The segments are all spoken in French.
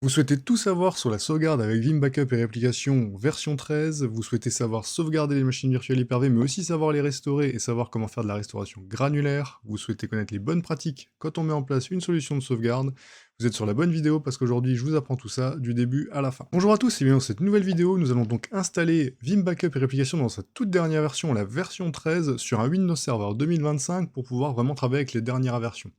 Vous souhaitez tout savoir sur la sauvegarde avec Vim Backup et Réplication version 13, vous souhaitez savoir sauvegarder les machines virtuelles Hyper-V, mais aussi savoir les restaurer et savoir comment faire de la restauration granulaire, vous souhaitez connaître les bonnes pratiques quand on met en place une solution de sauvegarde, vous êtes sur la bonne vidéo parce qu'aujourd'hui je vous apprends tout ça du début à la fin. Bonjour à tous et bienvenue dans cette nouvelle vidéo, nous allons donc installer Vim Backup et Réplication dans sa toute dernière version, la version 13, sur un Windows Server 2025 pour pouvoir vraiment travailler avec les dernières versions.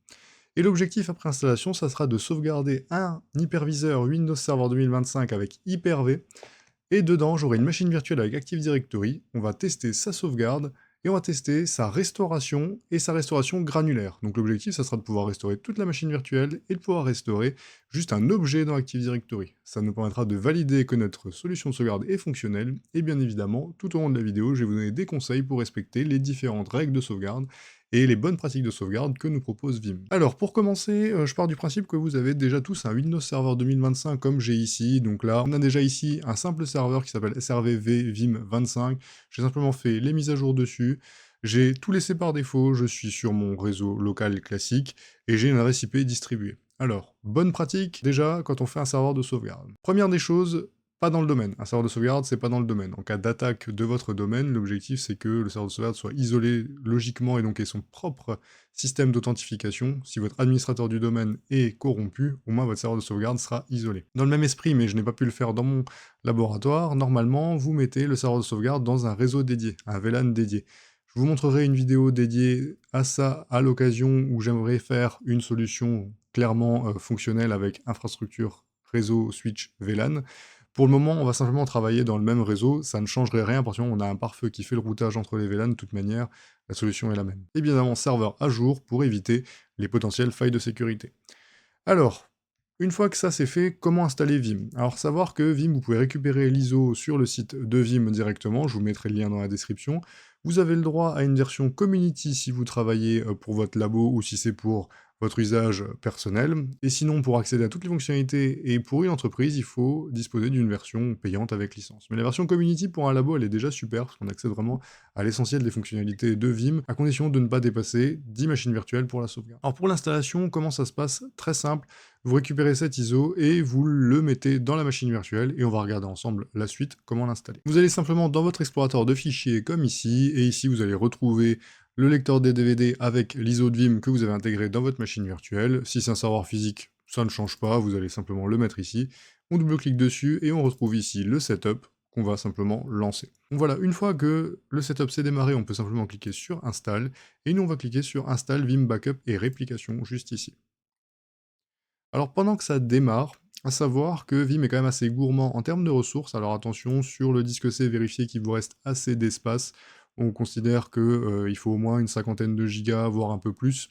Et l'objectif après installation, ça sera de sauvegarder un hyperviseur Windows Server 2025 avec Hyper-V, et dedans, j'aurai une machine virtuelle avec Active Directory, on va tester sa sauvegarde, et on va tester sa restauration, et sa restauration granulaire. Donc l'objectif, ça sera de pouvoir restaurer toute la machine virtuelle, et de pouvoir restaurer juste un objet dans Active Directory. Ça nous permettra de valider que notre solution de sauvegarde est fonctionnelle, et bien évidemment, tout au long de la vidéo, je vais vous donner des conseils pour respecter les différentes règles de sauvegarde, et les bonnes pratiques de sauvegarde que nous propose Vim. Alors pour commencer, je pars du principe que vous avez déjà tous un Windows Server 2025 comme j'ai ici, donc là on a déjà ici un simple serveur qui s'appelle SRVV Vim 25, j'ai simplement fait les mises à jour dessus, j'ai tout laissé par défaut, je suis sur mon réseau local classique, et j'ai une adresse IP distribuée. Alors, bonne pratique, déjà, quand on fait un serveur de sauvegarde. Première des choses, pas dans le domaine. Un serveur de sauvegarde, c'est pas dans le domaine. En cas d'attaque de votre domaine, l'objectif c'est que le serveur de sauvegarde soit isolé logiquement et donc ait son propre système d'authentification. Si votre administrateur du domaine est corrompu, au moins votre serveur de sauvegarde sera isolé. Dans le même esprit, mais je n'ai pas pu le faire dans mon laboratoire, normalement, vous mettez le serveur de sauvegarde dans un réseau dédié, un VLAN dédié. Je vous montrerai une vidéo dédiée à ça à l'occasion où j'aimerais faire une solution clairement fonctionnelle avec infrastructure, réseau, switch, VLAN. Pour le moment, on va simplement travailler dans le même réseau, ça ne changerait rien, parce qu'on a un pare-feu qui fait le routage entre les VLAN, de toute manière, la solution est la même. Et bien évidemment, serveur à jour pour éviter les potentielles failles de sécurité. Alors, une fois que ça c'est fait, comment installer Vim? Alors savoir que Vim, vous pouvez récupérer l'ISO sur le site de Vim directement, je vous mettrai le lien dans la description. Vous avez le droit à une version community si vous travaillez pour votre labo ou si c'est pour votre usage personnel. Et sinon, pour accéder à toutes les fonctionnalités et pour une entreprise, il faut disposer d'une version payante avec licence. Mais la version community pour un labo, elle est déjà super, parce qu'on accède vraiment à l'essentiel des fonctionnalités de Vim, à condition de ne pas dépasser 10 machines virtuelles pour la sauvegarde. Alors pour l'installation, comment ça se passe? Très simple, vous récupérez cet ISO et vous le mettez dans la machine virtuelle, et on va regarder ensemble la suite, comment l'installer. Vous allez simplement dans votre explorateur de fichiers comme ici, et ici vous allez retrouver le lecteur des DVD avec l'ISO de Vim que vous avez intégré dans votre machine virtuelle. Si c'est un serveur physique, ça ne change pas, vous allez simplement le mettre ici. On double-clique dessus et on retrouve ici le setup qu'on va simplement lancer. Donc voilà, une fois que le setup s'est démarré, on peut simplement cliquer sur Install, et nous on va cliquer sur Install Vim Backup et Réplication juste ici. Alors pendant que ça démarre, à savoir que Vim est quand même assez gourmand en termes de ressources, alors attention, sur le disque C, vérifiez qu'il vous reste assez d'espace. On considère que, il faut au moins une cinquantaine de gigas, voire un peu plus.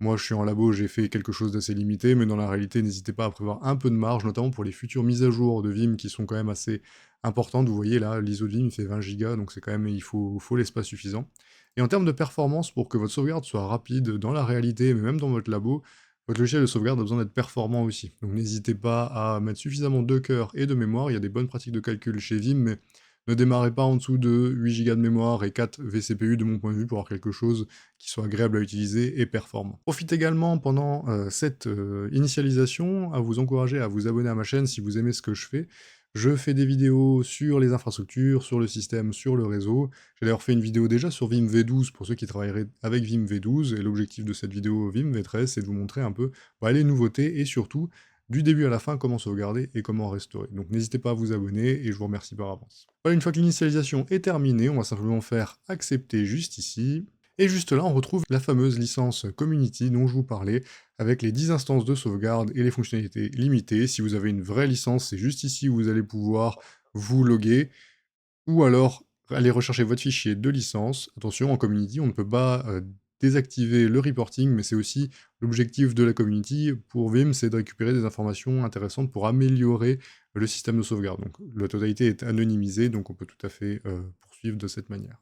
Moi, je suis en labo, j'ai fait quelque chose d'assez limité, mais dans la réalité, n'hésitez pas à prévoir un peu de marge, notamment pour les futures mises à jour de Vim qui sont quand même assez importantes. Vous voyez là, l'ISO de Vim il fait 20 gigas, donc c'est quand même, il faut l'espace suffisant. Et en termes de performance, pour que votre sauvegarde soit rapide dans la réalité, mais même dans votre labo, votre logiciel de sauvegarde a besoin d'être performant aussi. Donc n'hésitez pas à mettre suffisamment de cœur et de mémoire, il y a des bonnes pratiques de calcul chez Vim, mais ne démarrez pas en dessous de 8 Go de mémoire et 4 vCPU de mon point de vue pour avoir quelque chose qui soit agréable à utiliser et performant. Profite également pendant cette initialisation à vous encourager à vous abonner à ma chaîne si vous aimez ce que je fais. Je fais des vidéos sur les infrastructures, sur le système, sur le réseau. J'ai d'ailleurs fait une vidéo déjà sur Vim V12 pour ceux qui travailleraient avec Vim V12, et l'objectif de cette vidéo Vim V13, c'est de vous montrer un peu les nouveautés et surtout, du début à la fin, comment sauvegarder et comment restaurer. Donc n'hésitez pas à vous abonner et je vous remercie par avance. Voilà, une fois que l'initialisation est terminée, on va simplement faire accepter juste ici. Et juste là, on retrouve la fameuse licence Community dont je vous parlais, avec les 10 instances de sauvegarde et les fonctionnalités limitées. Si vous avez une vraie licence, c'est juste ici où vous allez pouvoir vous loguer, ou alors aller rechercher votre fichier de licence. Attention, en community, on ne peut pas désactiver le reporting, mais c'est aussi l'objectif de la community pour Vim, c'est de récupérer des informations intéressantes pour améliorer le système de sauvegarde. Donc la totalité est anonymisée, donc on peut tout à fait poursuivre de cette manière.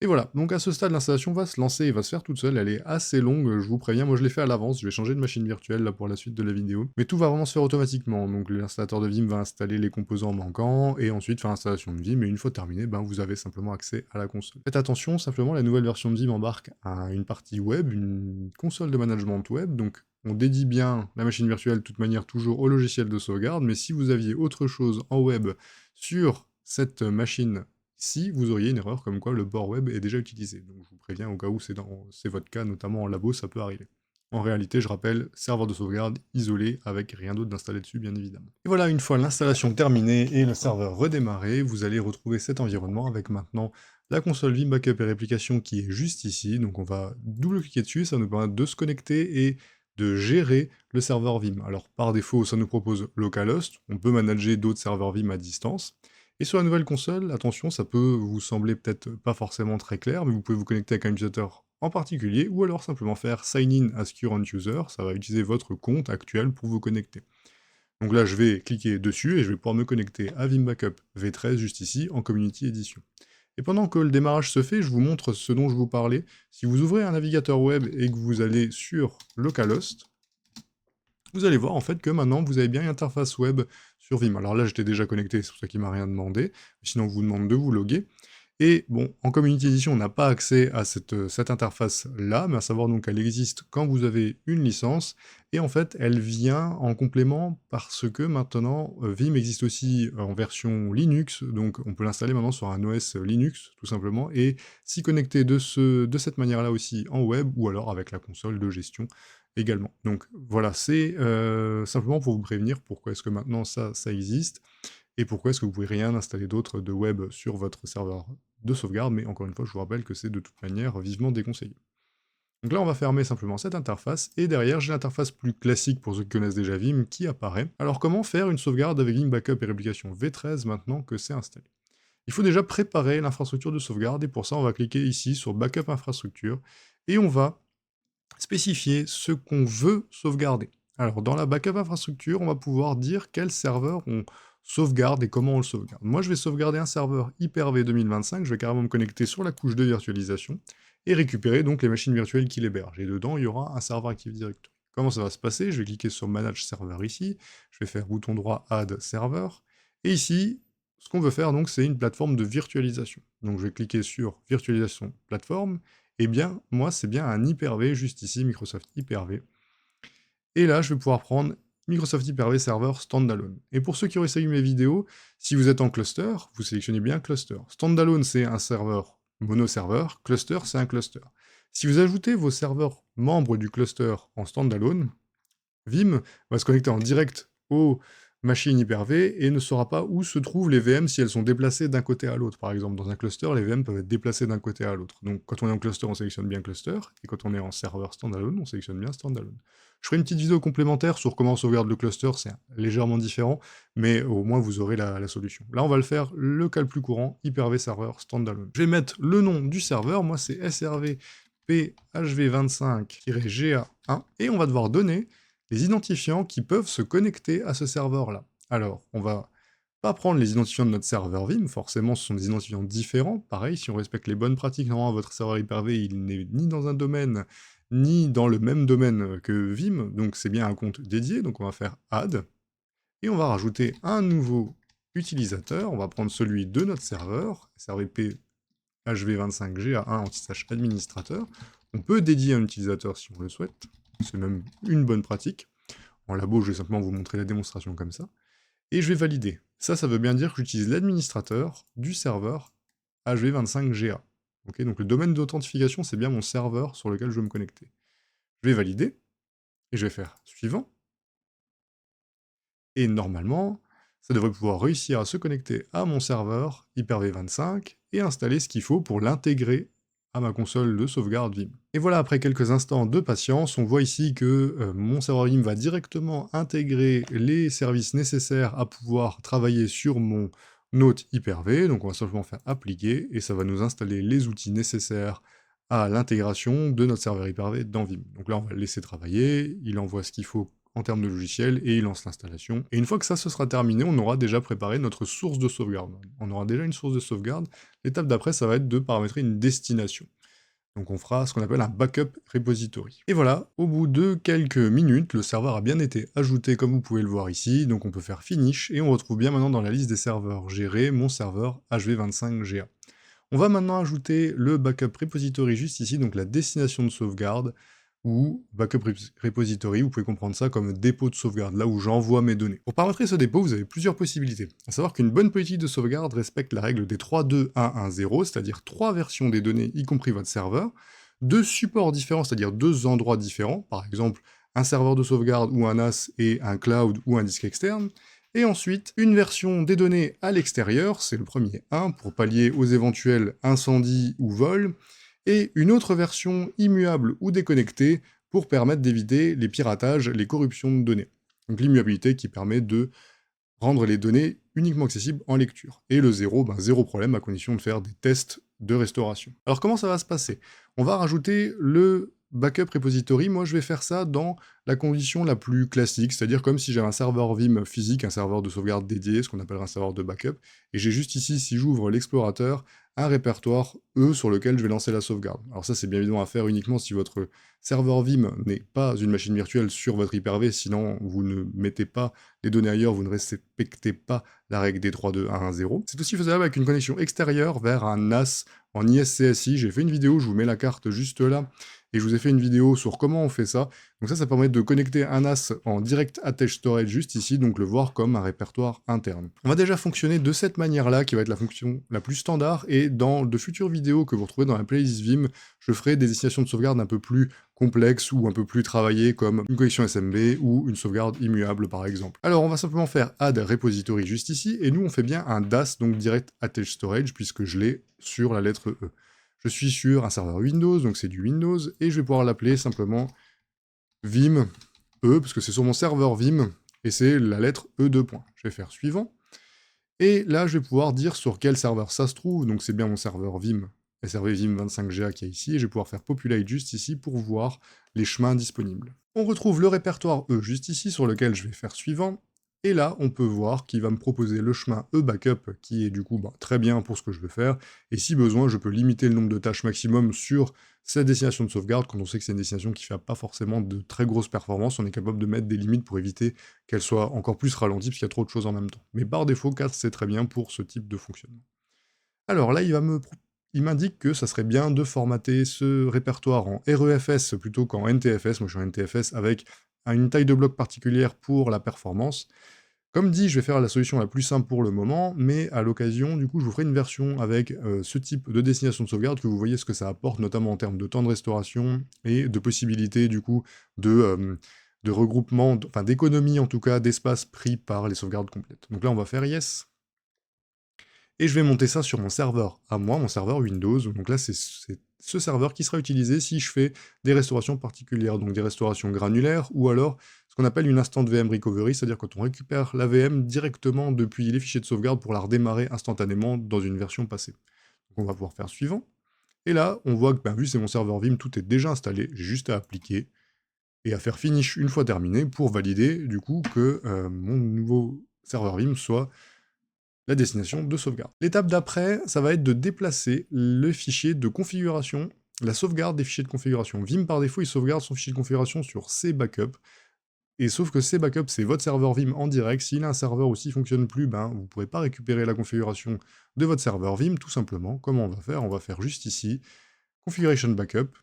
Et voilà, donc à ce stade, l'installation va se lancer et va se faire toute seule, elle est assez longue, je vous préviens, moi je l'ai fait à l'avance, je vais changer de machine virtuelle là pour la suite de la vidéo. Mais tout va vraiment se faire automatiquement, donc l'installateur de Vim va installer les composants manquants, et ensuite faire l'installation de Vim, et une fois terminé, ben, vous avez simplement accès à la console. Faites attention, simplement, la nouvelle version de Vim embarque une partie web, une console de management web, donc on dédie bien la machine virtuelle de toute manière toujours au logiciel de sauvegarde, mais si vous aviez autre chose en web sur cette machine si vous auriez une erreur comme quoi le port web est déjà utilisé. Donc je vous préviens au cas où c'est votre cas, notamment en labo, ça peut arriver. En réalité, je rappelle, serveur de sauvegarde isolé avec rien d'autre d'installé dessus, bien évidemment. Et voilà, une fois l'installation terminée et le serveur redémarré, vous allez retrouver cet environnement avec maintenant la console Vim Backup et Réplication qui est juste ici. Donc on va double-cliquer dessus, ça nous permet de se connecter et de gérer le serveur Vim. Alors par défaut, ça nous propose localhost, on peut manager d'autres serveurs Vim à distance. Et sur la nouvelle console, attention, ça peut vous sembler peut-être pas forcément très clair, mais vous pouvez vous connecter avec un utilisateur en particulier, ou alors simplement faire sign in as current user, ça va utiliser votre compte actuel pour vous connecter. Donc là, je vais cliquer dessus et je vais pouvoir me connecter à Vim Backup V13 juste ici, en Community Edition. Et pendant que le démarrage se fait, je vous montre ce dont je vous parlais. Si vous ouvrez un navigateur web et que vous allez sur localhost, vous allez voir en fait que maintenant vous avez bien une interface web sur Vim. Alors là j'étais déjà connecté, c'est pour ça qu'il m'a rien demandé, sinon on vous demande de vous loguer. Et bon, en Community Edition, on n'a pas accès à cette interface-là, mais à savoir donc qu'elle existe quand vous avez une licence, et en fait, elle vient en complément parce que maintenant, Vim existe aussi en version Linux, donc on peut l'installer maintenant sur un OS Linux, tout simplement, et s'y connecter de cette manière-là aussi en web, ou alors avec la console de gestion également. Donc voilà, c'est simplement pour vous prévenir pourquoi est-ce que maintenant ça existe, et pourquoi est-ce que vous pouvez rien installer d'autre de web sur votre serveur de sauvegarde, mais encore une fois, je vous rappelle que c'est de toute manière vivement déconseillé. Donc là, on va fermer simplement cette interface, et derrière, j'ai l'interface plus classique pour ceux qui connaissent déjà Vim qui apparaît. Alors comment faire une sauvegarde avec Vim Backup et Réplication V13 maintenant que c'est installé? Il faut déjà préparer l'infrastructure de sauvegarde, et pour ça, on va cliquer ici sur Backup Infrastructure, et on va spécifier ce qu'on veut sauvegarder. Alors, dans la backup infrastructure, on va pouvoir dire quel serveur on sauvegarde et comment on le sauvegarde. Moi, je vais sauvegarder un serveur Hyper-V 2025, je vais carrément me connecter sur la couche de virtualisation et récupérer donc les machines virtuelles qui l'hébergent. Et dedans, il y aura un serveur Active Directory. Comment ça va se passer? Je vais cliquer sur Manage Server ici, je vais faire bouton droit Add Server, et ici, ce qu'on veut faire donc, c'est une plateforme de virtualisation. Donc je vais cliquer sur Virtualisation Plateforme, eh bien, moi, c'est bien un Hyper-V, juste ici, Microsoft Hyper-V. Et là, je vais pouvoir prendre Microsoft Hyper-V Server Standalone. Et pour ceux qui auraient essayé mes vidéos, si vous êtes en cluster, vous sélectionnez bien cluster. Standalone, c'est un serveur mono-serveur, cluster, c'est un cluster. Si vous ajoutez vos serveurs membres du cluster en standalone, Vim va se connecter en direct aux machines Hyper-V et ne saura pas où se trouvent les VM si elles sont déplacées d'un côté à l'autre. Par exemple, dans un cluster, les VM peuvent être déplacées d'un côté à l'autre. Donc quand on est en cluster, on sélectionne bien cluster, et quand on est en serveur standalone, on sélectionne bien standalone. Je ferai une petite vidéo complémentaire sur comment on sauvegarde le cluster, c'est légèrement différent, mais au moins vous aurez la solution. Là, on va le faire, le cas le plus courant, Hyper-V serveur standalone. Je vais mettre le nom du serveur, moi c'est SRV PHV25-GA1, et on va devoir donner les identifiants qui peuvent se connecter à ce serveur-là. Alors, on va pas prendre les identifiants de notre serveur Vim, forcément ce sont des identifiants différents. Pareil, si on respecte les bonnes pratiques, normalement votre serveur Hyper-V, il n'est ni dans un domaine, ni dans le même domaine que Vim, donc c'est bien un compte dédié, donc on va faire Add, et on va rajouter un nouveau utilisateur, on va prendre celui de notre serveur, SRVP HV25G à 1 anti-slash administrateur. On peut dédier un utilisateur si on le souhaite, c'est même une bonne pratique. En labo, je vais simplement vous montrer la démonstration comme ça. Et je vais valider. Ça veut bien dire que j'utilise l'administrateur du serveur HV25GA. Ok, donc le domaine d'authentification, c'est bien mon serveur sur lequel je veux me connecter. Je vais valider, et je vais faire suivant. Et normalement, ça devrait pouvoir réussir à se connecter à mon serveur Hyper-V25 et installer ce qu'il faut pour l'intégrer à ma console de sauvegarde Vim. Et voilà, après quelques instants de patience, on voit ici que mon serveur Vim va directement intégrer les services nécessaires à pouvoir travailler sur mon Note Hyper-V. Donc on va simplement faire appliquer, et ça va nous installer les outils nécessaires à l'intégration de notre serveur Hyper-V dans Vim. Donc là, on va le laisser travailler, il envoie ce qu'il faut en termes de logiciel et il lance l'installation. Et une fois que ça se sera terminé, on aura déjà préparé notre source de sauvegarde. On aura déjà une source de sauvegarde. L'étape d'après, ça va être de paramétrer une destination. Donc on fera ce qu'on appelle un backup repository. Et voilà, au bout de quelques minutes, le serveur a bien été ajouté comme vous pouvez le voir ici, donc on peut faire finish, et on retrouve bien maintenant dans la liste des serveurs gérés mon serveur HV25GA. On va maintenant ajouter le backup repository juste ici, donc la destination de sauvegarde, ou backup repository, vous pouvez comprendre ça comme dépôt de sauvegarde, là où j'envoie mes données. Pour paramétrer ce dépôt, vous avez plusieurs possibilités. À savoir qu'une bonne politique de sauvegarde respecte la règle des 3-2-1-1-0, c'est-à-dire 3 versions des données, y compris votre serveur, 2 supports différents, c'est-à-dire 2 endroits différents, par exemple un serveur de sauvegarde ou un NAS et un cloud ou un disque externe, et ensuite une version des données à l'extérieur, c'est le premier 1 pour pallier aux éventuels incendies ou vols, et une autre version immuable ou déconnectée pour permettre d'éviter les piratages, les corruptions de données. Donc l'immuabilité qui permet de rendre les données uniquement accessibles en lecture. Et le 0, zéro problème à condition de faire des tests de restauration. Alors comment ça va se passer? On va rajouter le backup repository. Moi je vais faire ça dans la condition la plus classique, c'est-à-dire comme si j'avais un serveur Vim physique, un serveur de sauvegarde dédié, ce qu'on appelle un serveur de backup, et j'ai juste ici, si j'ouvre l'explorateur, un répertoire E sur lequel je vais lancer la sauvegarde. Alors ça c'est bien évidemment à faire uniquement si votre serveur Vim n'est pas une machine virtuelle sur votre Hyper-V, sinon vous ne mettez pas les données ailleurs, vous ne respectez pas la règle des 3-2-1-1-0. C'est aussi faisable avec une connexion extérieure vers un NAS en ISCSI. J'ai fait une vidéo, je vous mets la carte juste là, et je vous ai fait une vidéo sur comment on fait ça. Donc ça permet de connecter un NAS en direct attached storage juste ici, donc le voir comme un répertoire interne. On va déjà fonctionner de cette manière-là, qui va être la fonction la plus standard, et dans de futures vidéos que vous retrouvez dans la playlist Vim, je ferai des destinations de sauvegarde un peu plus complexes ou un peu plus travaillées, comme une connexion SMB ou une sauvegarde immuable par exemple. Alors on va simplement faire add repository juste ici, et nous on fait bien un DAS, donc direct attached storage, puisque je l'ai sur la lettre E. Je suis sur un serveur Windows, donc c'est du Windows, et je vais pouvoir l'appeler simplement Vim E, parce que c'est sur mon serveur Vim, et c'est la lettre E2. Je vais faire suivant, et là je vais pouvoir dire sur quel serveur ça se trouve, donc c'est bien mon serveur Vim, SRV Vim 25GA qui est ici, et je vais pouvoir faire populate juste ici pour voir les chemins disponibles. On retrouve le répertoire E juste ici, sur lequel je vais faire suivant, et là, on peut voir qu'il va me proposer le chemin E-Backup, qui est du coup très bien pour ce que je veux faire, et si besoin, je peux limiter le nombre de tâches maximum sur cette destination de sauvegarde, quand on sait que c'est une destination qui ne fait pas forcément de très grosses performances, on est capable de mettre des limites pour éviter qu'elle soit encore plus ralentie, parce qu'il y a trop de choses en même temps. Mais par défaut, 4 c'est très bien pour ce type de fonctionnement. Alors là, il m'indique que ça serait bien de formater ce répertoire en REFS plutôt qu'en NTFS, moi je suis en NTFS, avec une taille de bloc particulière pour la performance. Comme dit, je vais faire la solution la plus simple pour le moment, mais à l'occasion, du coup, je vous ferai une version avec ce type de destination de sauvegarde, que vous voyez ce que ça apporte, notamment en termes de temps de restauration, et de possibilités, du coup, de regroupement, enfin d'économie en tout cas, d'espace pris par les sauvegardes complètes. Donc là, on va faire yes. Et je vais monter ça sur mon serveur à moi, mon serveur Windows. Donc là, c'est ce serveur qui sera utilisé si je fais des restaurations particulières, donc des restaurations granulaires, ou alors ce qu'on appelle une instant VM recovery, c'est-à-dire quand on récupère la VM directement depuis les fichiers de sauvegarde pour la redémarrer instantanément dans une version passée. Donc on va pouvoir faire suivant. Et là, on voit que, vu que c'est mon serveur Vim, tout est déjà installé, j'ai juste à appliquer et à faire finish une fois terminé pour valider du coup que mon nouveau serveur Vim soit la destination de sauvegarde. L'étape d'après, ça va être de déplacer le fichier de configuration, la sauvegarde des fichiers de configuration. Vim, par défaut, il sauvegarde son fichier de configuration sur ses backups, et sauf que ces backups, c'est votre serveur Vim en direct. S'il a un serveur où s'il ne fonctionne plus, vous ne pourrez pas récupérer la configuration de votre serveur Vim, tout simplement. Comment on va faire? On va faire juste ici, Configuration Backup,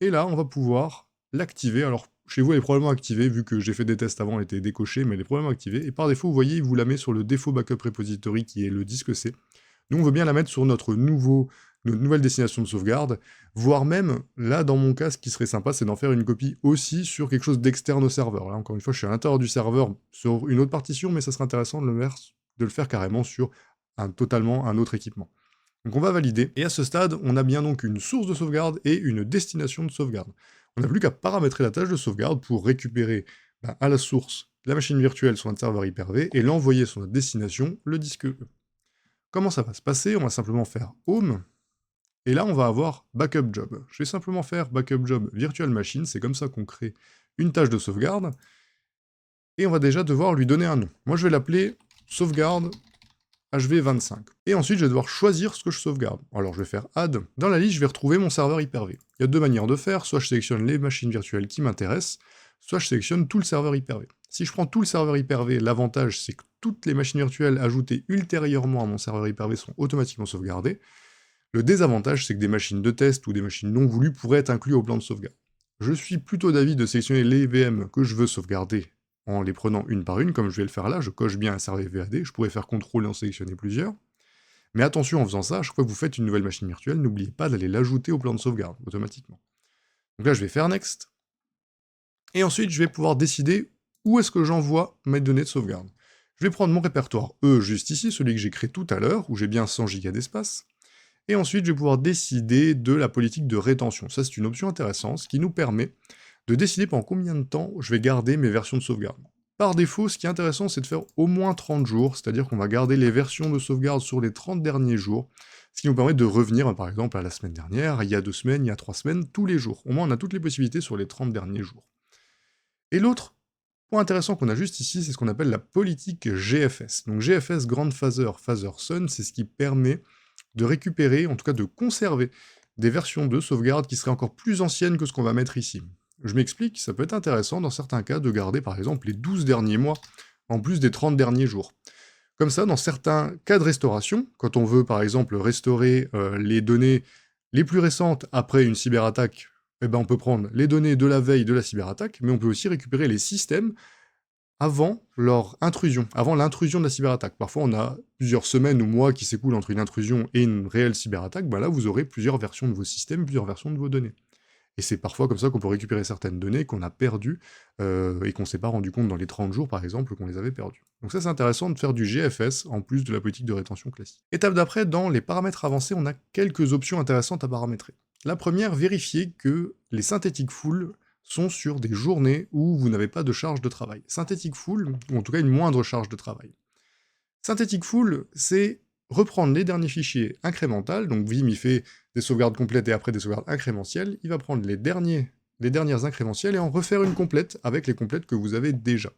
et là, on va pouvoir l'activer. Alors, chez vous, elle est probablement activée, vu que j'ai fait des tests avant, elle était décochée, mais elle est probablement activée. Et par défaut, vous voyez, il vous la met sur le défaut backup repository, qui est le disque C. Nous, on veut bien la mettre sur notre nouvelle destination de sauvegarde, voire même, là, dans mon cas, ce qui serait sympa, c'est d'en faire une copie aussi sur quelque chose d'externe au serveur. Là, encore une fois, je suis à l'intérieur du serveur sur une autre partition, mais ça serait intéressant de le faire carrément sur totalement un autre équipement. Donc on va valider, et à ce stade, on a bien donc une source de sauvegarde et une destination de sauvegarde. On n'a plus qu'à paramétrer la tâche de sauvegarde pour récupérer à la source la machine virtuelle sur un serveur Hyper-V et l'envoyer sur notre destination, le disque E. Comment ça va se passer? On va simplement faire Home, et là on va avoir Backup Job. Je vais simplement faire Backup Job Virtual Machine, c'est comme ça qu'on crée une tâche de sauvegarde, Et on va déjà devoir lui donner un nom. Moi, je vais l'appeler sauvegarde HV25. Et ensuite, je vais devoir choisir ce que je sauvegarde. Alors, je vais faire Add. Dans la liste, je vais retrouver mon serveur Hyper-V. Il y a deux manières de faire. Soit je sélectionne les machines virtuelles qui m'intéressent, soit je sélectionne tout le serveur Hyper-V. Si je prends tout le serveur Hyper-V, l'avantage, c'est que toutes les machines virtuelles ajoutées ultérieurement à mon serveur Hyper-V sont automatiquement sauvegardées. Le désavantage, c'est que des machines de test ou des machines non voulues pourraient être incluses au plan de sauvegarde. Je suis plutôt d'avis de sélectionner les VM que je veux sauvegarder en les prenant une par une, comme je vais le faire là, je coche bien un serveur VAD, je pourrais faire CTRL et en sélectionner plusieurs. Mais attention, en faisant ça, à chaque fois que vous faites une nouvelle machine virtuelle, n'oubliez pas d'aller l'ajouter au plan de sauvegarde, automatiquement. Donc là, je vais faire Next. Et ensuite, je vais pouvoir décider où est-ce que j'envoie mes données de sauvegarde. Je vais prendre mon répertoire E juste ici, celui que j'ai créé tout à l'heure, où j'ai bien 100 Go d'espace. Et ensuite, je vais pouvoir décider de la politique de rétention. Ça, c'est une option intéressante, ce qui nous permet de décider pendant combien de temps je vais garder mes versions de sauvegarde. Par défaut, ce qui est intéressant, c'est de faire au moins 30 jours, c'est-à-dire qu'on va garder les versions de sauvegarde sur les 30 derniers jours, ce qui nous permet de revenir, par exemple, à la semaine dernière, il y a 2 semaines, il y a 3 semaines, tous les jours. Au moins, on a toutes les possibilités sur les 30 derniers jours. Et l'autre point intéressant qu'on a juste ici, c'est ce qu'on appelle la politique GFS. Donc GFS, Grandfather Father Son, c'est ce qui permet de récupérer, en tout cas de conserver, des versions de sauvegarde qui seraient encore plus anciennes que ce qu'on va mettre ici. Je m'explique, ça peut être intéressant dans certains cas de garder par exemple les 12 derniers mois, en plus des 30 derniers jours. Comme ça, dans certains cas de restauration, quand on veut par exemple restaurer les données les plus récentes après une cyberattaque, eh ben, on peut prendre les données de la veille de la cyberattaque, mais on peut aussi récupérer les systèmes avant leur intrusion, avant l'intrusion de la cyberattaque. Parfois, on a plusieurs semaines ou mois qui s'écoulent entre une intrusion et une réelle cyberattaque. Ben là, vous aurez plusieurs versions de vos systèmes, plusieurs versions de vos données. Et c'est parfois comme ça qu'on peut récupérer certaines données qu'on a perdues et qu'on ne s'est pas rendu compte dans les 30 jours, par exemple, qu'on les avait perdues. Donc ça, c'est intéressant de faire du GFS en plus de la politique de rétention classique. Étape d'après, dans les paramètres avancés, on a quelques options intéressantes à paramétrer. La première, vérifier que les synthétiques full sont sur des journées où vous n'avez pas de charge de travail. Synthétique full, ou en tout cas une moindre charge de travail. Synthétique full, c'est reprendre les derniers fichiers incrémentales, donc Vim il fait des sauvegardes complètes et après des sauvegardes incrémentielles, il va prendre les dernières incrémentielles et en refaire une complète avec les complètes que vous avez déjà.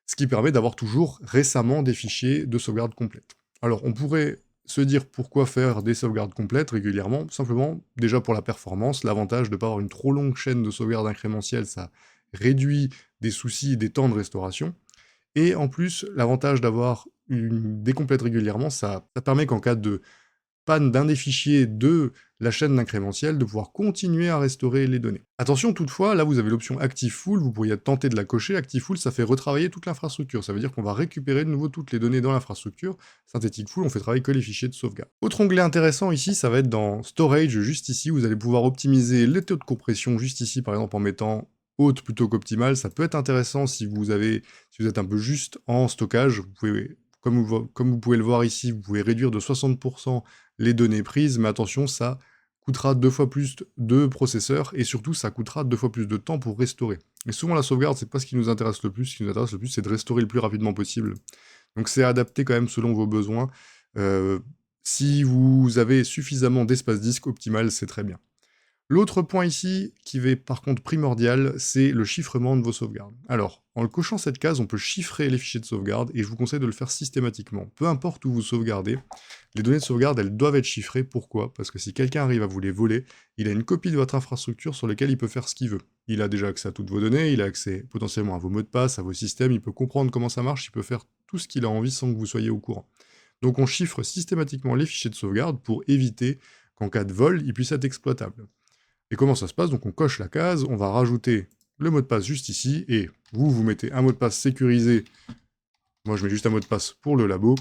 Ce qui permet d'avoir toujours récemment des fichiers de sauvegarde complète. Alors on pourrait se dire pourquoi faire des sauvegardes complètes régulièrement, simplement déjà pour la performance, l'avantage de ne pas avoir une trop longue chaîne de sauvegarde incrémentielle, ça réduit des soucis et des temps de restauration. Et en plus, l'avantage d'avoir des complètes régulièrement, ça permet qu'en cas de panne d'un des fichiers de la chaîne d'incrémentiel, de pouvoir continuer à restaurer les données. Attention toutefois, là vous avez l'option Active Full, vous pourriez tenter de la cocher. Active Full, ça fait retravailler toute l'infrastructure, ça veut dire qu'on va récupérer de nouveau toutes les données dans l'infrastructure. Synthétique Full, on fait travailler que les fichiers de sauvegarde. Autre onglet intéressant ici, ça va être dans Storage, juste ici, vous allez pouvoir optimiser les taux de compression, juste ici par exemple en mettant haute plutôt qu'optimale. Ça peut être intéressant si vous êtes un peu juste en stockage, vous pouvez, comme vous pouvez le voir ici, vous pouvez réduire de 60% les données prises, mais attention, ça coûtera 2 fois plus de processeurs, et surtout, ça coûtera 2 fois plus de temps pour restaurer. Et souvent, la sauvegarde, c'est pas ce qui nous intéresse le plus, ce qui nous intéresse le plus, c'est de restaurer le plus rapidement possible. Donc c'est adapté quand même selon vos besoins. Si vous avez suffisamment d'espace disque optimal, c'est très bien. L'autre point ici, qui est par contre primordial, c'est le chiffrement de vos sauvegardes. Alors, en le cochant cette case, on peut chiffrer les fichiers de sauvegarde, et je vous conseille de le faire systématiquement. Peu importe où vous sauvegardez, les données de sauvegarde, elles doivent être chiffrées. Pourquoi? Parce que si quelqu'un arrive à vous les voler, il a une copie de votre infrastructure sur laquelle il peut faire ce qu'il veut. Il a déjà accès à toutes vos données, il a accès potentiellement à vos mots de passe, à vos systèmes, il peut comprendre comment ça marche, il peut faire tout ce qu'il a envie sans que vous soyez au courant. Donc on chiffre systématiquement les fichiers de sauvegarde pour éviter qu'en cas de vol, ils puissent être exploitables. Et comment ça se passe? Donc on coche la case, on va rajouter le mot de passe juste ici, et vous mettez un mot de passe sécurisé. Moi je mets juste un mot de passe pour le labo,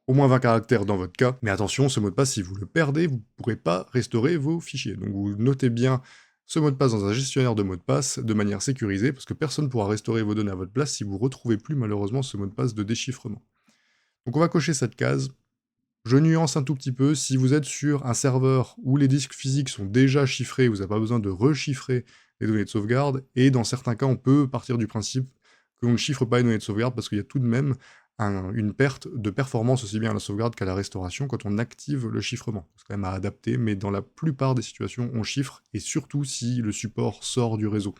au moins 20 caractères dans votre cas, mais attention, ce mot de passe, si vous le perdez, vous ne pourrez pas restaurer vos fichiers. Donc vous notez bien ce mot de passe dans un gestionnaire de mots de passe de manière sécurisée, parce que personne ne pourra restaurer vos données à votre place si vous ne retrouvez plus malheureusement ce mot de passe de déchiffrement. Donc on va cocher cette case. Je nuance un tout petit peu, si vous êtes sur un serveur où les disques physiques sont déjà chiffrés, vous n'avez pas besoin de rechiffrer les données de sauvegarde, et dans certains cas, on peut partir du principe que l'on ne chiffre pas les données de sauvegarde, parce qu'il y a tout de même une perte de performance aussi bien à la sauvegarde qu'à la restauration quand on active le chiffrement. C'est quand même à adapter, mais dans la plupart des situations, on chiffre, et surtout si le support sort du réseau.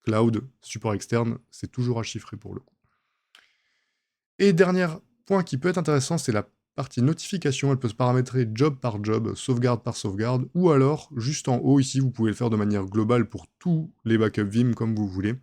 cloud, support externe, c'est toujours à chiffrer pour le coup. Et dernier point qui peut être intéressant, c'est la partie notification. Elle peut se paramétrer job par job, sauvegarde par sauvegarde, ou alors, juste en haut, ici, vous pouvez le faire de manière globale pour tous les backups Vim comme vous voulez.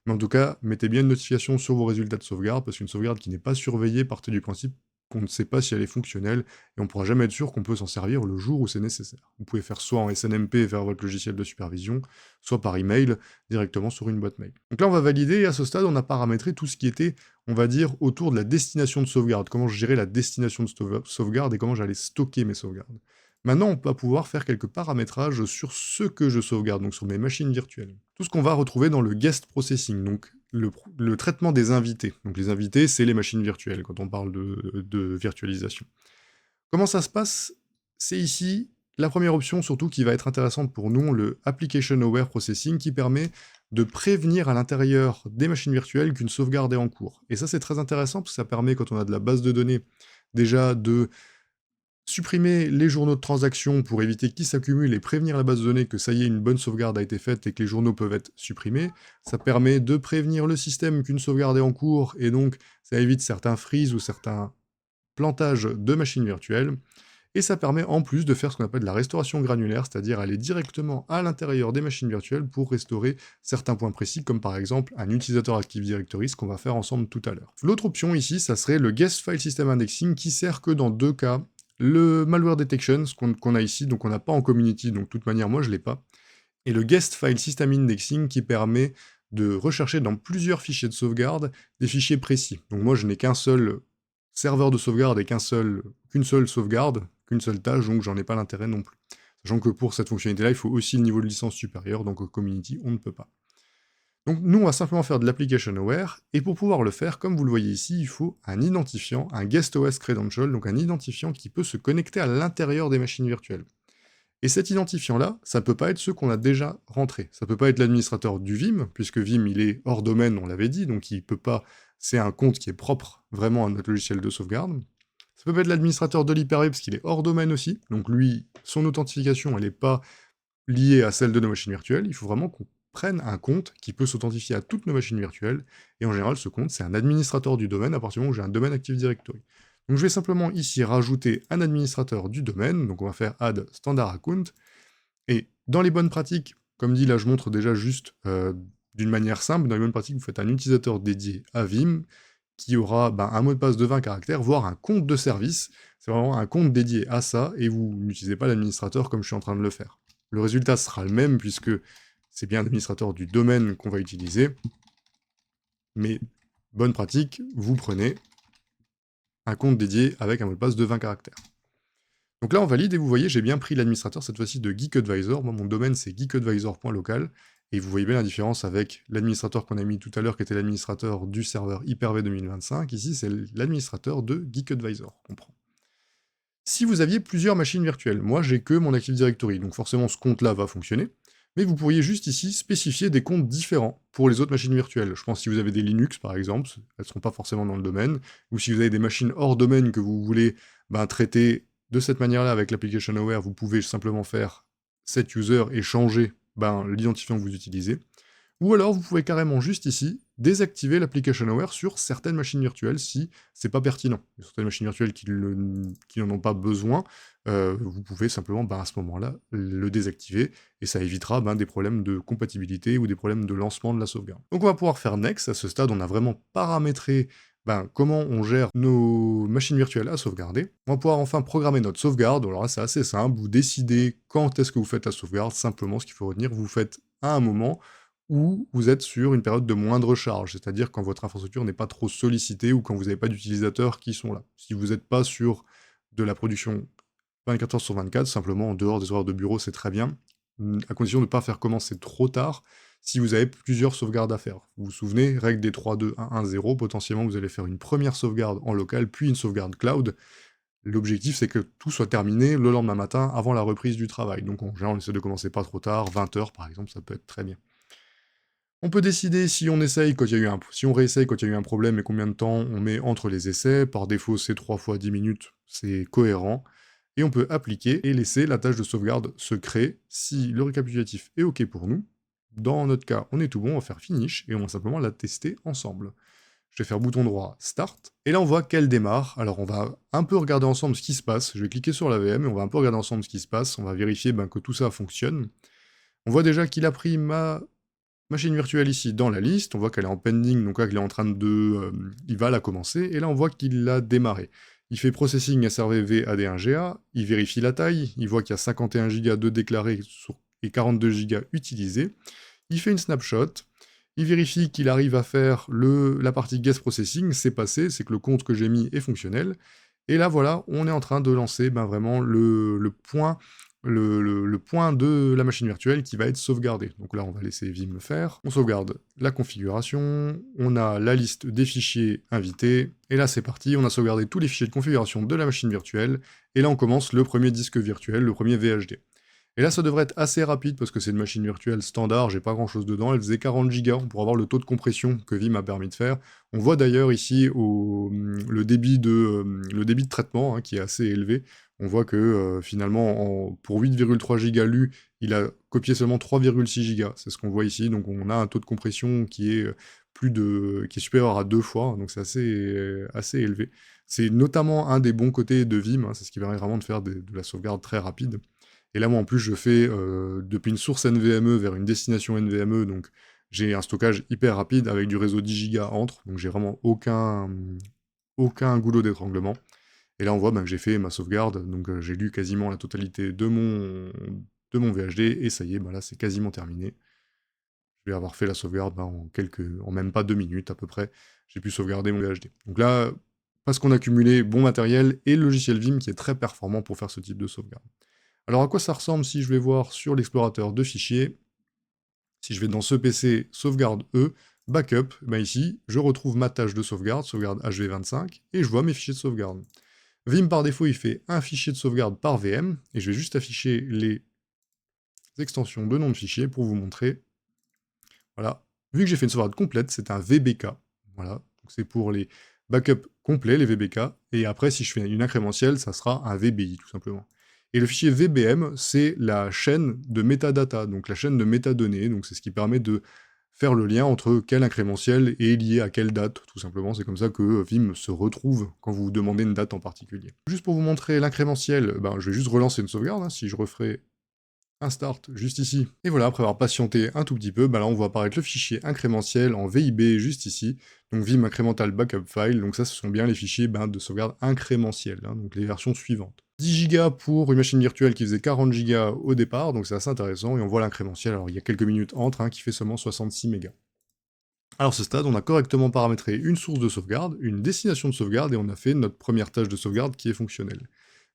Mais en tout cas, mettez bien une notification sur vos résultats de sauvegarde, parce qu'une sauvegarde qui n'est pas surveillée partez du principe qu'on ne sait pas si elle est fonctionnelle, et on ne pourra jamais être sûr qu'on peut s'en servir le jour où c'est nécessaire. Vous pouvez faire soit en SNMP vers votre logiciel de supervision, soit par email, directement sur une boîte mail. Donc là, on va valider, et à ce stade, on a paramétré tout ce qui était, on va dire, autour de la destination de sauvegarde, comment je gérais la destination de sauvegarde et comment j'allais stocker mes sauvegardes. Maintenant, on va pouvoir faire quelques paramétrages sur ce que je sauvegarde, donc sur mes machines virtuelles. Tout ce qu'on va retrouver dans le guest processing, donc le traitement des invités. Donc les invités, c'est les machines virtuelles, quand on parle de virtualisation. Comment ça se passe? C'est ici la première option, surtout, qui va être intéressante pour nous, le Application Aware Processing, qui permet de prévenir à l'intérieur des machines virtuelles qu'une sauvegarde est en cours. Et ça, c'est très intéressant, parce que ça permet, quand on a de la base de données, déjà de supprimer les journaux de transaction pour éviter qu'ils s'accumulent et prévenir la base de données que ça y est, une bonne sauvegarde a été faite et que les journaux peuvent être supprimés. Ça permet de prévenir le système qu'une sauvegarde est en cours, et donc ça évite certains freezes ou certains plantages de machines virtuelles. Et ça permet en plus de faire ce qu'on appelle de la restauration granulaire, c'est-à-dire aller directement à l'intérieur des machines virtuelles pour restaurer certains points précis, comme par exemple un utilisateur Active Directory, ce qu'on va faire ensemble tout à l'heure. L'autre option ici, ça serait le Guest File System Indexing, qui sert que dans deux cas. Le Malware Detection, ce qu'on a ici, donc on n'a pas en Community, donc de toute manière, moi je l'ai pas. Et le Guest File System Indexing, qui permet de rechercher dans plusieurs fichiers de sauvegarde des fichiers précis. Donc moi, je n'ai qu'un seul serveur de sauvegarde et qu'une seule sauvegarde, qu'une seule tâche, donc j'en ai pas l'intérêt non plus. Sachant que pour cette fonctionnalité-là, il faut aussi le niveau de licence supérieur, donc au Community, on ne peut pas. Donc nous, on va simplement faire de l'application aware, et pour pouvoir le faire, comme vous le voyez ici, il faut un identifiant, un guest OS credential, donc un identifiant qui peut se connecter à l'intérieur des machines virtuelles. Et cet identifiant-là, ça peut pas être ceux qu'on a déjà rentrés. Ça peut pas être l'administrateur du Vim, puisque Vim, il est hors domaine, on l'avait dit, donc il peut pas... C'est un compte qui est propre vraiment à notre logiciel de sauvegarde. Ça peut pas être l'administrateur de l'Hyper-V, parce qu'il est hors domaine aussi, donc lui, son authentification, elle n'est pas liée à celle de nos machines virtuelles. Il faut vraiment qu'on prenne un compte qui peut s'authentifier à toutes nos machines virtuelles, et en général, ce compte, c'est un administrateur du domaine, à partir du moment où j'ai un domaine Active Directory. Donc je vais simplement ici rajouter un administrateur du domaine, donc on va faire add standard account, et dans les bonnes pratiques, comme dit là je montre déjà juste d'une manière simple, dans les bonnes pratiques vous faites un utilisateur dédié à Vim, qui aura un mot de passe de 20 caractères, voire un compte de service, c'est vraiment un compte dédié à ça, et vous n'utilisez pas l'administrateur comme je suis en train de le faire. Le résultat sera le même, puisque c'est bien l'administrateur du domaine qu'on va utiliser, mais bonne pratique, vous prenez un compte dédié avec un mot de passe de 20 caractères. Donc là, on valide, et vous voyez, j'ai bien pris l'administrateur, cette fois-ci de GeekAdvisor. Moi, mon domaine, c'est geekadvisor.local, et vous voyez bien la différence avec l'administrateur qu'on a mis tout à l'heure, qui était l'administrateur du serveur Hyper-V 2025. Ici, c'est l'administrateur de GeekAdvisor, on prend. Si vous aviez plusieurs machines virtuelles, moi, j'ai que mon Active Directory, donc forcément, ce compte-là va fonctionner, mais vous pourriez juste ici spécifier des comptes différents pour les autres machines virtuelles. Je pense que si vous avez des Linux, par exemple, elles ne seront pas forcément dans le domaine, ou si vous avez des machines hors domaine que vous voulez traiter de cette manière-là avec l'application aware, vous pouvez simplement faire set user et changer l'identifiant que vous utilisez. Ou alors vous pouvez carrément juste ici désactiver l'application aware sur certaines machines virtuelles si c'est pas pertinent. Il y a certaines machines virtuelles qui n'en ont pas besoin, vous pouvez simplement à ce moment-là le désactiver, et ça évitera des problèmes de compatibilité ou des problèmes de lancement de la sauvegarde. Donc on va pouvoir faire next. À ce stade, on a vraiment paramétré comment on gère nos machines virtuelles à sauvegarder. On va pouvoir enfin programmer notre sauvegarde. Alors là, c'est assez simple. Vous décidez quand est-ce que vous faites la sauvegarde. Simplement, ce qu'il faut retenir, vous faites à un moment où vous êtes sur une période de moindre charge, c'est-à-dire quand votre infrastructure n'est pas trop sollicitée ou quand vous n'avez pas d'utilisateurs qui sont là. Si vous n'êtes pas sur de la production 24 heures sur 24, simplement en dehors des horaires de bureau, c'est très bien, à condition de ne pas faire commencer trop tard si vous avez plusieurs sauvegardes à faire. Vous vous souvenez, règle des 3-2-1-1-0, potentiellement vous allez faire une première sauvegarde en local, puis une sauvegarde cloud. L'objectif, c'est que tout soit terminé le lendemain matin avant la reprise du travail. Donc en général, on essaie de commencer pas trop tard, 20 heures par exemple, ça peut être très bien. On peut décider si on essaye quand il y a eu si on réessaye quand il y a eu un problème et combien de temps on met entre les essais. Par défaut, c'est 3 fois 10 minutes, c'est cohérent. Et on peut appliquer et laisser la tâche de sauvegarde se créer si le récapitulatif est OK pour nous. Dans notre cas, on est tout bon, on va faire Finish, et on va simplement la tester ensemble. Je vais faire bouton droit, Start, et là on voit qu'elle démarre. Alors on va un peu regarder ensemble ce qui se passe. Je vais cliquer sur la VM, et on va un peu regarder ensemble ce qui se passe. On va vérifier que tout ça fonctionne. On voit déjà qu'il a pris ma machine virtuelle ici dans la liste. On voit qu'elle est en pending, donc là qu'il est en train de... il va la commencer, et là on voit qu'il l'a démarré. Il fait Processing SRV VAD1GA, il vérifie la taille, il voit qu'il y a 51 Go de déclarés et 42 Go utilisés. Il fait une snapshot, il vérifie qu'il arrive à faire la partie guest processing, c'est passé, c'est que le compte que j'ai mis est fonctionnel. Et là, voilà, on est en train de lancer vraiment le point de la machine virtuelle qui va être sauvegardé. Donc là, on va laisser Vim le faire. On sauvegarde la configuration, on a la liste des fichiers invités, et là c'est parti, on a sauvegardé tous les fichiers de configuration de la machine virtuelle, et là on commence le premier disque virtuel, le premier VHD. Et là, ça devrait être assez rapide, parce que c'est une machine virtuelle standard, j'ai pas grand chose dedans, elle faisait 40 Go pour avoir le taux de compression que Vim a permis de faire. On voit d'ailleurs ici le débit de traitement, qui est assez élevé. On voit que finalement, pour 8,3 Go lu, il a copié seulement 3,6 Go. C'est ce qu'on voit ici, donc on a un taux de compression qui est qui est supérieur à 2 fois, donc c'est assez élevé. C'est notamment un des bons côtés de Vim, c'est ce qui permet vraiment de faire de la sauvegarde très rapide. Et là, moi, en plus, je fais depuis une source NVMe vers une destination NVMe, donc j'ai un stockage hyper rapide avec du réseau 10 Go entre, donc j'ai vraiment aucun goulot d'étranglement. Et là, on voit que j'ai fait ma sauvegarde, donc j'ai lu quasiment la totalité de mon VHD, et ça y est, là, c'est quasiment terminé. Je vais avoir fait la sauvegarde en même pas 2 minutes à peu près, j'ai pu sauvegarder mon VHD. Donc là, parce qu'on a cumulé bon matériel et le logiciel Vim qui est très performant pour faire ce type de sauvegarde. Alors à quoi ça ressemble si je vais voir sur l'explorateur de fichiers? Si je vais dans ce PC, sauvegarde E, backup, ici, je retrouve ma tâche de sauvegarde HV25, et je vois mes fichiers de sauvegarde. Vim par défaut, il fait un fichier de sauvegarde par VM, et je vais juste afficher les extensions de nom de fichier pour vous montrer. Voilà. Vu que j'ai fait une sauvegarde complète, c'est un VBK. Voilà. Donc c'est pour les backups complets, les VBK, et après, si je fais une incrémentielle, ça sera un VBI, tout simplement. Et le fichier VBM, c'est la chaîne de metadata, donc la chaîne de métadonnées, donc c'est ce qui permet de faire le lien entre quel incrémentiel est lié à quelle date, tout simplement. C'est comme ça que Vim se retrouve quand vous demandez une date en particulier. Juste pour vous montrer l'incrémentiel, je vais juste relancer une sauvegarde, si je referai un start juste ici. Et voilà, après avoir patienté un tout petit peu, là on voit apparaître le fichier incrémentiel en VIB juste ici, donc Vim incremental backup file, donc ça ce sont bien les fichiers de sauvegarde incrémentielle, donc les versions suivantes. 10 Go pour une machine virtuelle qui faisait 40 Go au départ, donc c'est assez intéressant, et on voit l'incrémentiel, alors il y a quelques minutes entre, qui fait seulement 66 mégas. Alors à ce stade, on a correctement paramétré une source de sauvegarde, une destination de sauvegarde, et on a fait notre première tâche de sauvegarde qui est fonctionnelle.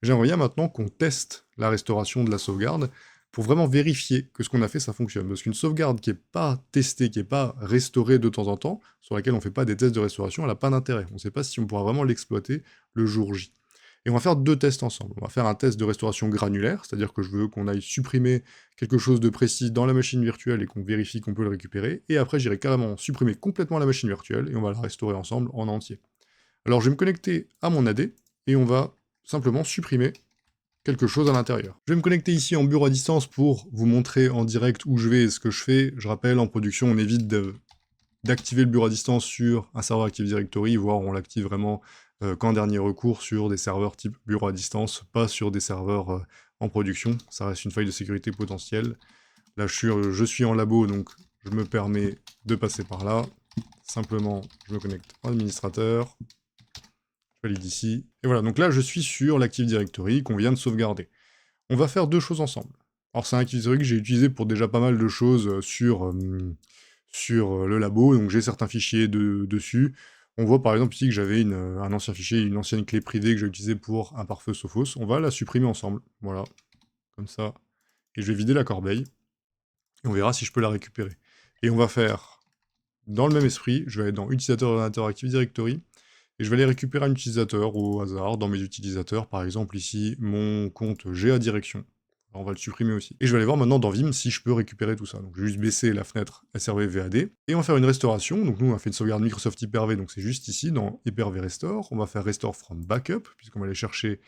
J'aimerais bien maintenant qu'on teste la restauration de la sauvegarde, pour vraiment vérifier que ce qu'on a fait, ça fonctionne. Parce qu'une sauvegarde qui n'est pas testée, qui n'est pas restaurée de temps en temps, sur laquelle on ne fait pas des tests de restauration, elle n'a pas d'intérêt. On ne sait pas si on pourra vraiment l'exploiter le jour J. Et on va faire 2 tests ensemble. On va faire un test de restauration granulaire, c'est-à-dire que je veux qu'on aille supprimer quelque chose de précis dans la machine virtuelle et qu'on vérifie qu'on peut le récupérer. Et après, j'irai carrément supprimer complètement la machine virtuelle et on va la restaurer ensemble en entier. Alors je vais me connecter à mon AD et on va simplement supprimer quelque chose à l'intérieur. Je vais me connecter ici en bureau à distance pour vous montrer en direct où je vais et ce que je fais. Je rappelle, en production, on évite d'activer le bureau à distance sur un serveur Active Directory, voire on l'active vraiment qu'en dernier recours sur des serveurs type bureau à distance, pas sur des serveurs en production. Ça reste une faille de sécurité potentielle. Là, je suis en labo, donc je me permets de passer par là. Simplement, je me connecte en administrateur. Je valide ici. Et voilà, donc là, je suis sur l'Active Directory qu'on vient de sauvegarder. On va faire 2 choses ensemble. Alors, c'est un Active Directory que j'ai utilisé pour déjà pas mal de choses sur le labo, donc j'ai certains fichiers dessus. On voit par exemple ici que j'avais un ancien fichier, une ancienne clé privée que j'ai utilisée pour un pare-feu Sophos. On va la supprimer ensemble, voilà, comme ça. Et je vais vider la corbeille, et on verra si je peux la récupérer. Et on va faire, dans le même esprit, je vais aller dans Utilisateur ordinateur Active Directory, et je vais aller récupérer un utilisateur au hasard dans mes utilisateurs, par exemple ici, mon compte GA Direction. Alors on va le supprimer aussi. Et je vais aller voir maintenant dans Vim si je peux récupérer tout ça. Donc je vais juste baisser la fenêtre SRV VAD, et on va faire une restauration. Donc nous on a fait une sauvegarde Microsoft Hyper-V, donc c'est juste ici dans Hyper-V Restore. On va faire Restore from Backup, puisqu'on va aller chercher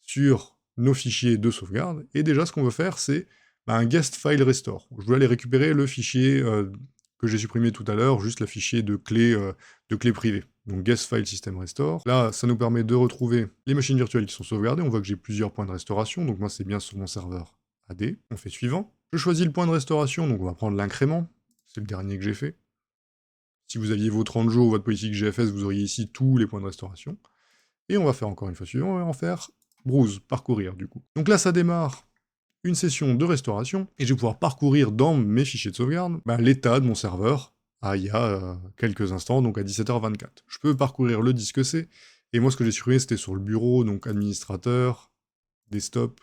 sur nos fichiers de sauvegarde. Et déjà ce qu'on veut faire c'est bah, un guest file restore. Je voulais aller récupérer le fichier que j'ai supprimé tout à l'heure, juste le fichier de clé privée. Donc guest file system restore. Là, ça nous permet de retrouver les machines virtuelles qui sont sauvegardées. On voit que j'ai plusieurs points de restauration, donc moi c'est bien sur mon serveur AD. On fait suivant. Je choisis le point de restauration, donc on va prendre l'incrément. C'est le dernier que j'ai fait. Si vous aviez vos 30 jours, votre politique GFS, vous auriez ici tous les points de restauration. Et on va faire encore une fois suivant, on va en faire browse, parcourir du coup. Donc là, ça démarre une session de restauration, et je vais pouvoir parcourir dans mes fichiers de sauvegarde l'état de mon serveur il y a quelques instants, donc à 17h24. Je peux parcourir le disque C, et moi ce que j'ai supprimé c'était sur le bureau, donc administrateur, desktop,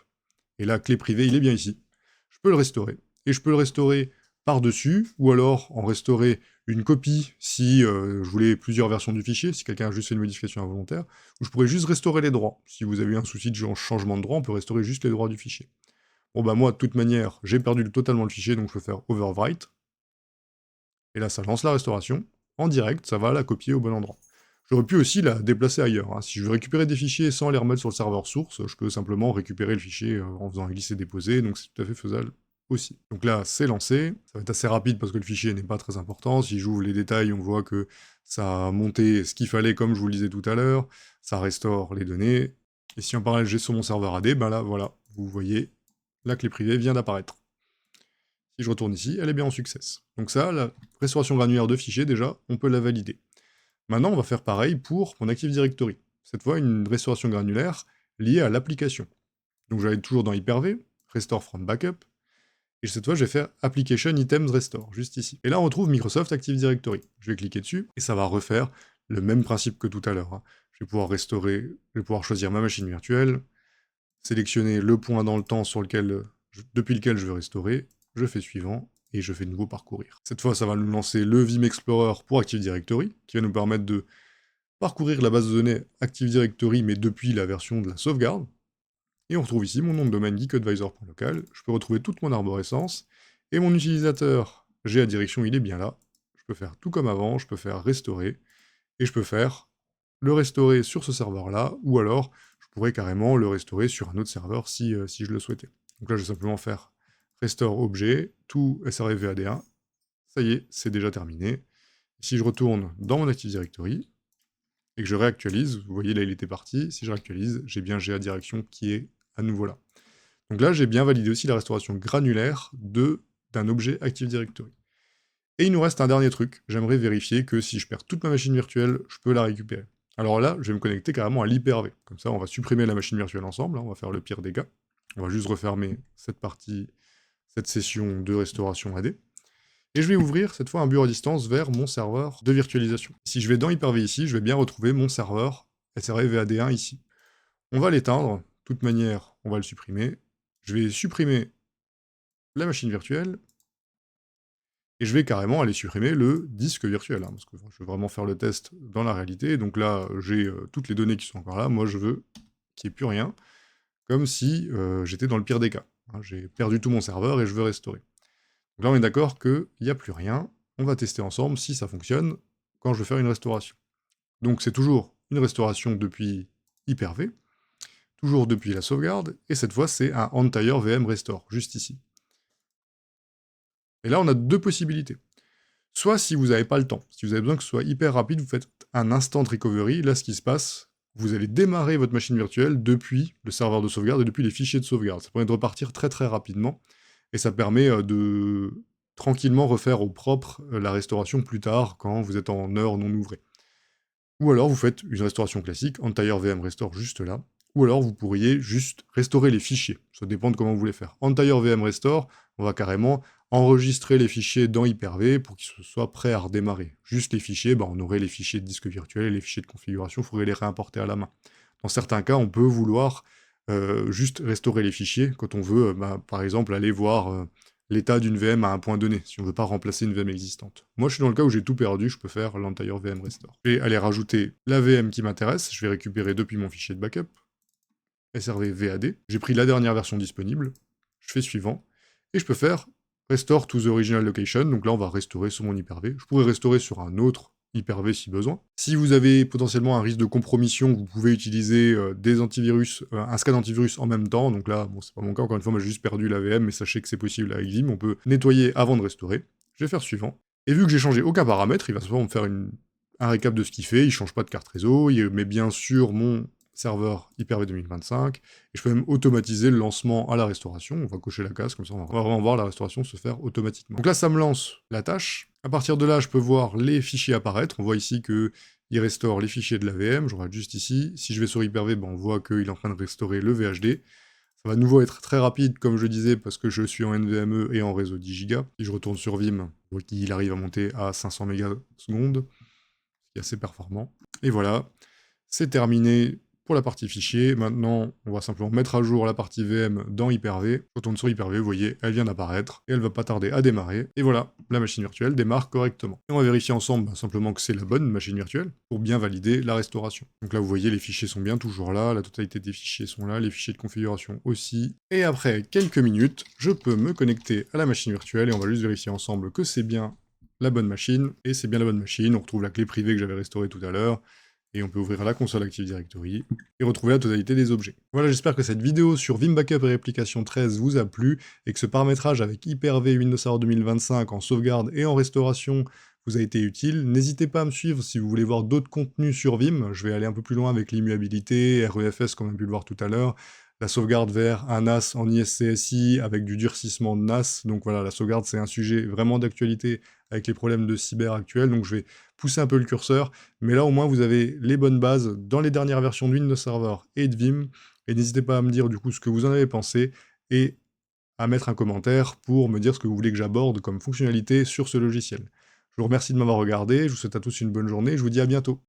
et la clé privée, il est bien ici. Je peux le restaurer, et je peux le restaurer par-dessus, ou alors en restaurer une copie si je voulais plusieurs versions du fichier, si quelqu'un a juste fait une modification involontaire, ou je pourrais juste restaurer les droits. Si vous avez eu un souci de changement de droit, on peut restaurer juste les droits du fichier. Bon bah moi, de toute manière, j'ai perdu totalement le fichier, donc je peux faire overwrite. Et là, ça lance la restauration. En direct, ça va la copier au bon endroit. J'aurais pu aussi la déplacer ailleurs. Hein. Si je veux récupérer des fichiers sans les remettre sur le serveur source, je peux simplement récupérer le fichier en faisant un glisser-déposer, donc c'est tout à fait faisable aussi. Donc là, c'est lancé. Ça va être assez rapide parce que le fichier n'est pas très important. Si j'ouvre les détails, on voit que ça a monté ce qu'il fallait, comme je vous le disais tout à l'heure. Ça restaure les données. Et si en parallèle, j'ai sur mon serveur AD, ben là, voilà, vous voyez, la clé privée vient d'apparaître. Si je retourne ici, elle est bien en success. Donc ça, la restauration granulaire de fichiers, déjà, on peut la valider. Maintenant, on va faire pareil pour mon Active Directory. Cette fois, une restauration granulaire liée à l'application. Donc j'allais toujours dans Hyper-V, Restore from Backup, et cette fois, je vais faire Application Items Restore, juste ici. Et là, on retrouve Microsoft Active Directory. Je vais cliquer dessus, et ça va refaire le même principe que tout à l'heure. Hein. Je vais pouvoir restaurer, je vais pouvoir choisir ma machine virtuelle, sélectionner le point dans le temps depuis lequel je veux restaurer, je fais suivant, et je fais de nouveau parcourir. Cette fois, ça va nous lancer le Vim Explorer pour Active Directory, qui va nous permettre de parcourir la base de données Active Directory, mais depuis la version de la sauvegarde. Et on retrouve ici mon nom de domaine geekadvisor.local, je peux retrouver toute mon arborescence, et mon utilisateur GA Direction, il est bien là. Je peux faire tout comme avant, je peux faire restaurer, et je peux faire le restaurer sur ce serveur-là, ou alors je pourrais carrément le restaurer sur un autre serveur si je le souhaitais. Donc là, je vais simplement faire restore objet, tout srvvad1, ça y est, c'est déjà terminé. Si je retourne dans mon Active Directory, et que je réactualise, vous voyez là il était parti, si je réactualise, j'ai bien GA Direction qui est à nouveau là. Donc là, j'ai bien validé aussi la restauration granulaire d'un objet Active Directory. Et il nous reste un dernier truc, j'aimerais vérifier que si je perds toute ma machine virtuelle, je peux la récupérer. Alors là, je vais me connecter carrément à l'Hyper-V. Comme ça, on va supprimer la machine virtuelle ensemble, hein, on va faire le pire des cas. On va juste refermer cette session de restauration AD. Et je vais ouvrir cette fois un bureau à distance vers mon serveur de virtualisation. Si je vais dans Hyper-V ici, je vais bien retrouver mon serveur SRVAD1 ici. On va l'éteindre, de toute manière, on va le supprimer. Je vais supprimer la machine virtuelle, et je vais carrément aller supprimer le disque virtuel, hein, parce que je veux vraiment faire le test dans la réalité. Donc là, j'ai toutes les données qui sont encore là. Moi, je veux qu'il n'y ait plus rien, comme si j'étais dans le pire des cas. Hein, j'ai perdu tout mon serveur et je veux restaurer. Donc là, on est d'accord qu'il n'y a plus rien. On va tester ensemble si ça fonctionne quand je vais faire une restauration. Donc c'est toujours une restauration depuis Hyper-V, toujours depuis la sauvegarde, et cette fois, c'est un Entire VM Restore, juste ici. Et là, on a deux possibilités. Soit si vous n'avez pas le temps, si vous avez besoin que ce soit hyper rapide, vous faites un instant recovery. Là, ce qui se passe, vous allez démarrer votre machine virtuelle depuis le serveur de sauvegarde et depuis les fichiers de sauvegarde. Ça permet de repartir très très rapidement, et ça permet de tranquillement refaire au propre la restauration plus tard, quand vous êtes en heure non ouvrée. Ou alors vous faites une restauration classique, Entire VM Restore juste là, ou alors vous pourriez juste restaurer les fichiers. Ça dépend de comment vous voulez faire. Entire VM Restore, on va carrément enregistrer les fichiers dans Hyper-V pour qu'ils soient prêts à redémarrer. Juste les fichiers, on aurait les fichiers de disque virtuel et les fichiers de configuration, il faudrait les réimporter à la main. Dans certains cas, on peut vouloir juste restaurer les fichiers quand on veut, par exemple, aller voir l'état d'une VM à un point donné, si on ne veut pas remplacer une VM existante. Moi, je suis dans le cas où j'ai tout perdu, je peux faire l'Entire VM Restore. Je vais aller rajouter la VM qui m'intéresse, je vais récupérer depuis mon fichier de backup, SRV VAD, j'ai pris la dernière version disponible, je fais suivant, et je peux faire Restore to the original location, donc là on va restaurer sur mon Hyper-V. Je pourrais restaurer sur un autre Hyper-V si besoin. Si vous avez potentiellement un risque de compromission, vous pouvez utiliser des antivirus, un scan antivirus en même temps. Donc là, bon, c'est pas mon cas, encore une fois, moi j'ai juste perdu la VM, mais sachez que c'est possible avec Vim, on peut nettoyer avant de restaurer. Je vais faire suivant. Et vu que j'ai changé aucun paramètre, il va simplement me faire un récap de ce qu'il fait, il change pas de carte réseau, il met bien sûr mon serveur Hyper-V 2025, et je peux même automatiser le lancement à la restauration. On va cocher la case, comme ça on va vraiment voir la restauration se faire automatiquement. Donc là, ça me lance la tâche. À partir de là, je peux voir les fichiers apparaître. On voit ici qu'il restaure les fichiers de la VM. Je regarde juste ici. Si je vais sur Hyper-V, ben, on voit qu'il est en train de restaurer le VHD. Ça va de nouveau être très rapide, comme je disais, parce que je suis en NVMe et en réseau 10 Go. Si je retourne sur Vim, il arrive à monter à 500 mégas secondes, ce qui est assez performant. Et voilà, c'est terminé pour la partie fichier. Maintenant, on va simplement mettre à jour la partie VM dans Hyper-V. Je retourne sur Hyper-V, vous voyez, elle vient d'apparaître, et elle va pas tarder à démarrer. Et voilà, la machine virtuelle démarre correctement. Et on va vérifier ensemble simplement que c'est la bonne machine virtuelle, pour bien valider la restauration. Donc là, vous voyez, les fichiers sont bien toujours là, la totalité des fichiers sont là, les fichiers de configuration aussi. Et après quelques minutes, je peux me connecter à la machine virtuelle, et on va juste vérifier ensemble que c'est bien la bonne machine, et c'est bien la bonne machine. On retrouve la clé privée que j'avais restaurée tout à l'heure, et on peut ouvrir la console Active Directory et retrouver la totalité des objets. Voilà, j'espère que cette vidéo sur Vim Backup et Réplication 13 vous a plu, et que ce paramétrage avec Hyper-V Windows Server 2025 en sauvegarde et en restauration vous a été utile. N'hésitez pas à me suivre si vous voulez voir d'autres contenus sur Vim. Je vais aller un peu plus loin avec l'immuabilité, REFS comme on a pu le voir tout à l'heure, la sauvegarde vers un NAS en ISCSI avec du durcissement de NAS. Donc voilà, la sauvegarde c'est un sujet vraiment d'actualité avec les problèmes de cyber actuels, donc je vais pousser un peu le curseur, mais là au moins vous avez les bonnes bases dans les dernières versions de Windows Server et de Vim, et n'hésitez pas à me dire du coup ce que vous en avez pensé, et à mettre un commentaire pour me dire ce que vous voulez que j'aborde comme fonctionnalité sur ce logiciel. Je vous remercie de m'avoir regardé, je vous souhaite à tous une bonne journée, et je vous dis à bientôt.